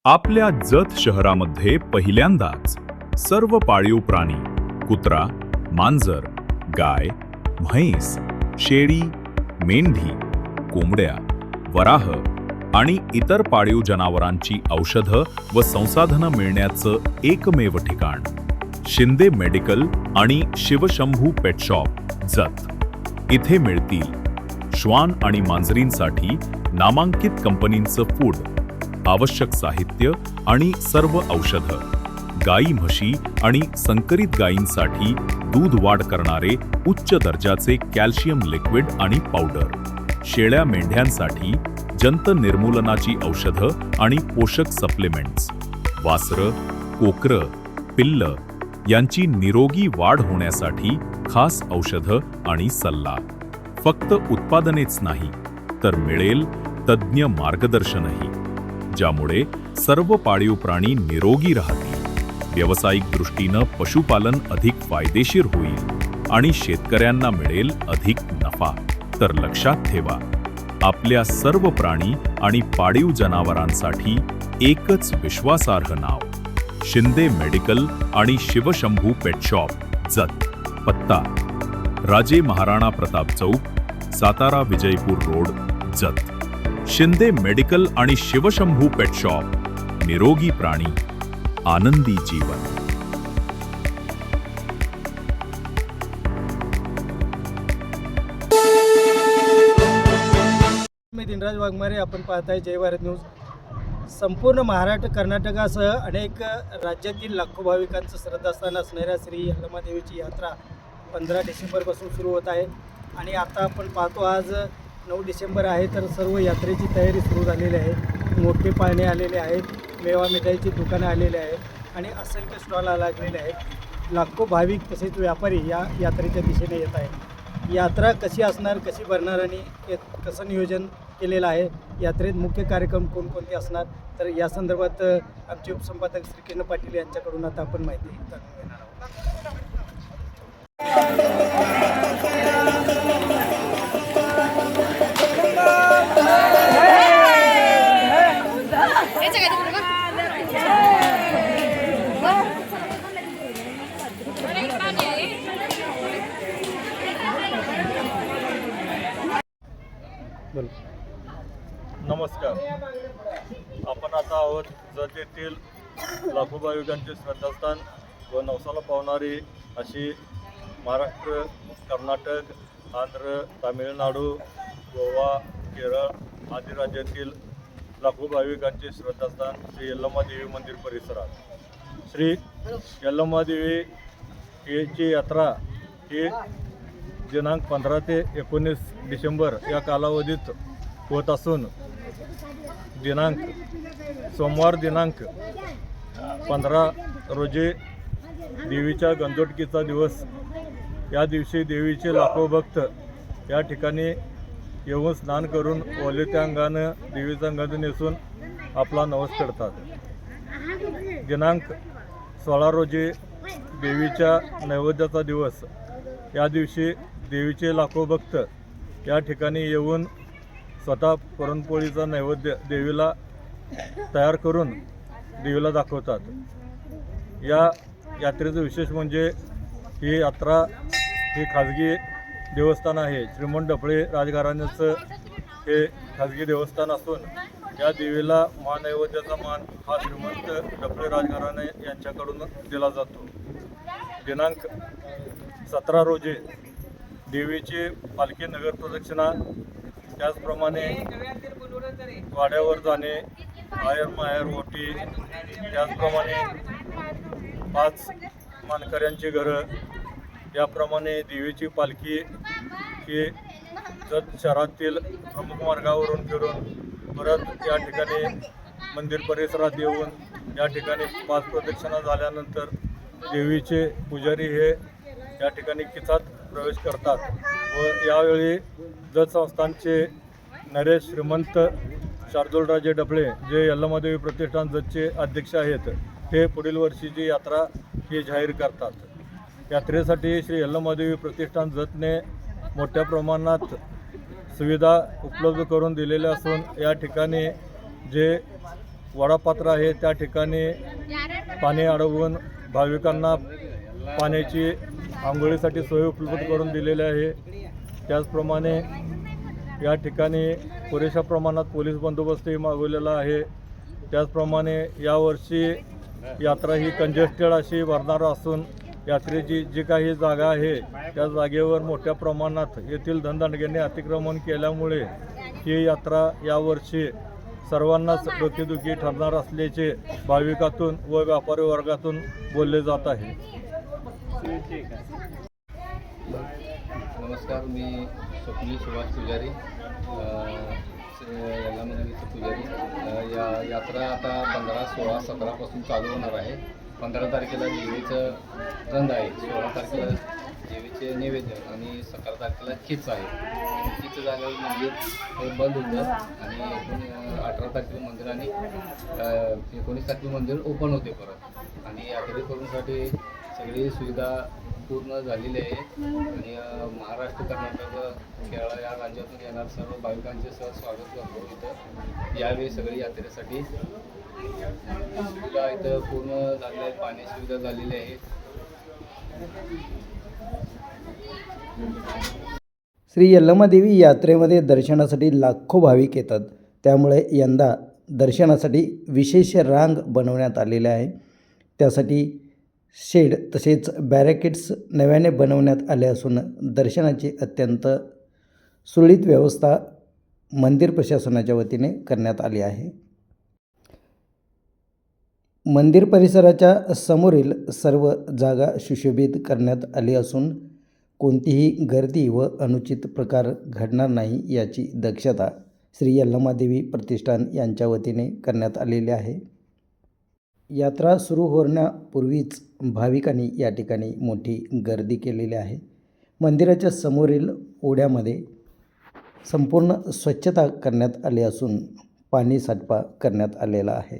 आपल्या जत शहरामध्ये पहिल्यांदाच सर्व पाळीव प्राणी कुत्रा, मांजर, गाय, म्हैस, शेळी, मेंढी, कोंबड्या, वराह आणि इतर पाळीव जनावरांची औषधं व संसाधनं मिळण्याचं एकमेव ठिकाण शिंदे मेडिकल आणि शिवशंभू पेट शॉप जत। इथे मिळतील श्वान आणि मांजरींसाठी नामांकित कंपनींचं फूड, आवश्यक साहित्य आणि सर्व औषधं, गाई म्हशी आणि संकरित गायींसाठी दूध वाढ करणारे उच्च दर्जाचे कॅल्शियम लिक्विड आणि पावडर, शेळ्या मेंढ्यांसाठी जंत निर्मूलनाची औषधं आणि पोषक सप्लिमेंट्स, वासरं, कोकरं, पिल्लं यांची निरोगी वाढ होण्यासाठी खास औषधं आणि सल्ला। फक्त उत्पादनेच नाही तर मिळेल तज्ज्ञ मार्गदर्शनही, ज्यामुळे सर्व पाळीव प्राणी निरोगी राहतील, व्यावसायिक दृष्टीनं पशुपालन अधिक फायदेशीर होईल आणि शेतकऱ्यांना मिळेल अधिक नफा। तर लक्षात ठेवा, आपल्या सर्व प्राणी आणि पाळीव जनावरांसाठी एकच विश्वासार्ह नाव शिंदे मेडिकल आणि शिवशंभू पेट शॉप जत। पत्ता राजे महाराणा प्रताप चौक, सातारा विजयपूर रोड, जत। शिंदे मेडिकल आणि शिवशंभू पेट शॉप, निरोगी प्राणी, आनंदी जीवन। मी दिनराज वाघमारे, आपण पाहताय जय भारत न्यूज। संपूर्ण महाराष्ट्र, कर्नाटकासह अनेक राज्यातील लाखो भाविकांचं श्रद्धास्थान असणाऱ्या श्री यल्लमादेवीची यात्रा 15 डिसेंबरपासून सुरू होत आहे आणि आता आपण पाहतो आज 9 डिसेंबर आहे, तर सर्व यात्रेची तयारी सुरू झालेली आहे। मोठे पाळणे आलेले आहेत, मेवा मिठाईची दुकानं आलेली आहेत आणि असंख्य स्टॉल लागलेले आहेत। लाखो भाविक तसेच व्यापारी या यात्रेच्या दिशेने येत आहेत। यात्रा कशी असणार, कशी भरणार आणि कसं नियोजन केलेलं आहे, यात्रेत मुख्य कार्यक्रम कोणकोणते असणार, तर या संदर्भात आमचे उपसंपादक श्री किरण पाटील यांच्याकडून आता आपण माहिती जाणून घेणार आहोत। नमस्कार, आपण आता आहोत जत येथील लाखो भाविकांचे श्रद्धास्थान व नवसाला पावणारी अशी महाराष्ट्र, कर्नाटक, आंध्र, तामिळनाडू, गोवा, केरळ आदी राज्यातील लाखो भाविकांचे श्रद्धास्थान श्री यल्लमादेवी मंदिर परिसरात। श्री यल्लमादेवी ची यात्रा ही दिनांक 15 ते 19 डिसेंबर या कालावधीत होत असून सोमवार दिनांक 15 रोजी देवीच्या गंधोटकीचा दिवस। या दिवशी देवीचे लाखो भक्त या ठिकाणी येऊन स्नान करून ओलेत्या अंगानं देवीचा गंध नेसून आपला नवस करतात। दिनांक 16 रोजी देवीच्या नैवेद्याचा दिवस। या दिवशी देवीचे लाखो भक्त या ठिकाणी येऊन स्वतः पुरणपोळीचा नैवेद्य देवीला तयार करून देवीला दाखवतात। या यात्रेचं विशेष म्हणजे ही यात्रा ही खाजगी देवस्थान आहे। श्रीमंत डफळे राजघराण्याचं हे खाजगी देवस्थान असून या देवीला महानैवेद्याचा मान हा श्रीमंत डफळे राजघराणे यांच्याकडून दिला जातो। दिनांक 17 रोजी देवीची पालखी नगर प्रदक्षिणा, त्याचप्रमाणे वाड्यावर जाणे, आयर माहेर ओटी, त्याचप्रमाणे 5 मानकऱ्यांची घरं, याप्रमाणे देवीची पालखी ही जत शहरातील प्रमुख मार्गावरून फिरून परत या ठिकाणी मंदिर परिसरात येऊन या ठिकाणी 5 प्रदक्षिणा झाल्यानंतर देवीचे पुजारी हे या ठिकाणी किचात प्रवेश करतात व यावेळी जत संस्थानचे नरेश श्रीमंत शार्दूलराजे डफळे, जे यल्लमादेवी प्रतिष्ठान जतचे अध्यक्ष आहेत, हे पुढील वर्षीची यात्रा ही जाहीर करतात। यात्रेसाठी श्री यल्लमादेवी प्रतिष्ठान जतने मोठ्या प्रमाणात सुविधा उपलब्ध करून दिलेल्या असून या ठिकाणी जे वडापात्र आहे त्या ठिकाणी पाणी अडवून भाविकांना पाण्याची आंघोळीसाठी सोय उपलब्ध करून दिलेली आहे. त्याचप्रमाणे या ठिकाणी पुरेशा प्रमाणात पोलीस बंदोबस्तही मागवलेला आहे. त्याचप्रमाणे यावर्षी यात्रा ही कंजेस्टेड अशी भरणार असून यात्रेची जी काही जागा आहे त्या जागेवर मोठ्या प्रमाणात येथील धनदांडग्यांनी अतिक्रमण केल्यामुळे ही यात्रा यावर्षी सर्वांनाच डोकेदुखी ठरणार असल्याचे भाविकातून व व्यापारी वर्गातून बोलले जात आहे. नमस्कार, मी स्वप्नील सुभाष पुजारी, यल्लामादेवीचे पुजारी. या यात्रा आता 15, 16, 17पासून चालू होणार आहे. 15 तारखेला देवीचं रंग आहे, 16 तारखेला देवीचे नैवेद्य आणि 17 तारखेला खीच आहे. खीच झाल्यावर मंदिर बंद होतं आणि 18 तारखेला मंदिर आणि 19 तारखेला मंदिर ओपन होते परत. आणि यात्रेकरूंसाठी सगळी सुविधा पूर्ण झालेली आहे. आणि महाराष्ट्र, कर्नाटक, केरळ या राज्यातून येणार सर्व भाविकांचे स्वागत करतो. इथं यावेळी सगळी यात्रेसाठी सुविधा इथं पूर्ण झालेल्या आहेत. पाणी सुविधा झालेली आहे. श्री यल्लमादेवी यात्रेमध्ये दर्शनासाठी लाखो भाविक येतात. त्यामुळे यंदा दर्शनासाठी विशेष रांग बनवण्यात आलेले आहे. त्यासाठी शेड तसेच बॅरिकेड्स नव्याने बनवण्यात आले असून दर्शनाची अत्यंत सुरळीत व्यवस्था मंदिर प्रशासनाच्या वतीने करण्यात आली आहे. मंदिर परिसराच्या समोरील सर्व जागा सुशोभित करण्यात आली असून कोणतीही गर्दी व अनुचित प्रकार घडणार नाही याची दक्षता श्री यल्लमादेवी प्रतिष्ठान यांच्या वतीने करण्यात आलेली आहे. यात्रा सुरू होण्यापूर्वीच भाविकांनी या ठिकाणी मोठी गर्दी केलेली आहे. मंदिराच्या समोरील ओढ्यामध्ये संपूर्ण स्वच्छता करण्यात आली असून पाणी साठपा करण्यात आलेला आहे.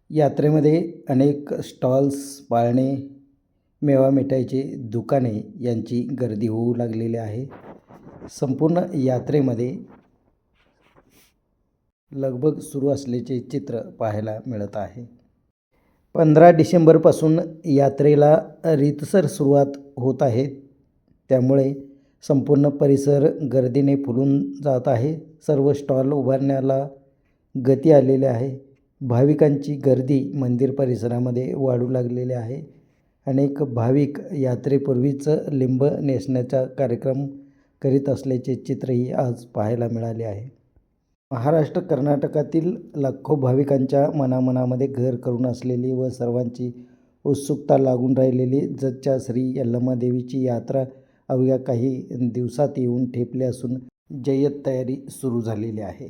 यात्रेमध्ये अनेक स्टॉल्स, पाळणे, मेवा मिठाईचे दुकाने यांची गर्दी होऊ लागलेली आहे. संपूर्ण यात्रेमध्ये लगबग सुरू असल्याचे चित्र पाहायला मिळत आहे. 15 डिसेंबरपासून यात्रेला रीतसर सुरुवात होत आहे. त्यामुळे संपूर्ण परिसर गर्दीने फुलून जात आहे. सर्व स्टॉल उभारण्याला गती आलेली आहे. भाविकांची गर्दी मंदिर परिसरामध्ये वाढू लागलेली आहे. अनेक भाविक यात्रेपूर्वीच लिंब नेसण्याचा कार्यक्रम करीत असल्याचे चित्रही आज पाहायला मिळाले आहे. महाराष्ट्र, कर्नाटकातील लाखो भाविकांच्या मनामध्ये घर करून असलेली व सर्वांची उत्सुकता लागून राहिलेली जतच्या श्री यल्लमादेवीची यात्रा अवघ्या काही दिवसात येऊन ठेपली असून जय्यत तयारी सुरू झालेली आहे.